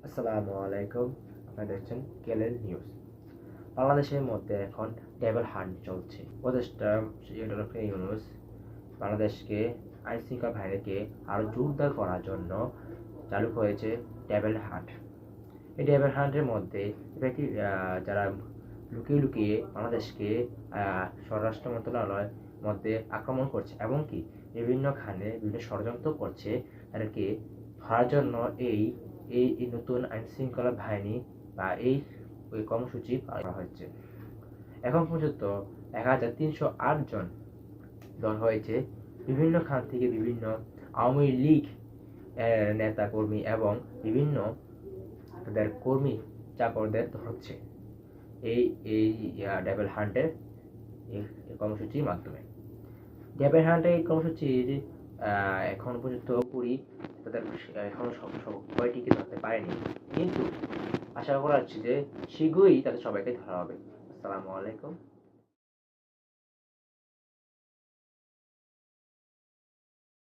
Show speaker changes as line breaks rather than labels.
আসসালামু আলাইকুম। আপনারা দেখছেন কেএলএল নিউজ। বাংলাদেশের মধ্যে এখন ডেভিল হান্ট চলছে। উপদেষ্টা ডক্টর ইউনূস বাংলাদেশকে আইন শৃঙ্খলা বাহিনীকে আরও জোরদার করার জন্য চালু করেছে ডেভিল হান্ট। এই ডেভিল হান্টের মধ্যে ব্যক্তি যারা লুকিয়ে লুকিয়ে বাংলাদেশকে স্বরাষ্ট্র মন্ত্রণালয়ের মধ্যে আক্রমণ করছে এবং কি বিভিন্ন ষড়যন্ত্র করছে তাদেরকে ধরার জন্য এই এই নতুন আইন শৃঙ্খলা বাহিনী বা ওই কর্মসূচি করা হচ্ছে। এখন পর্যন্ত 1308 জন ধরা হয়েছে। বিভিন্ন খান থেকে বিভিন্ন আওয়ামী লীগ নেতা কর্মী এবং বিভিন্ন তাদের কর্মী চাকরদের হচ্ছে এই এই ডেভিল হান্টের এই কর্মসূচির মাধ্যমে। ডেভিল হান্টের এই কর্মসূচির এখন পর্যন্ত পুরি তাদের এখন সবাই টিকে থাকতে পারেনি, কিন্তু আশা করা হচ্ছে যে শীঘ্রই তাদের সবাইকে ধরা হবে। আসসালামু আলাইকুম।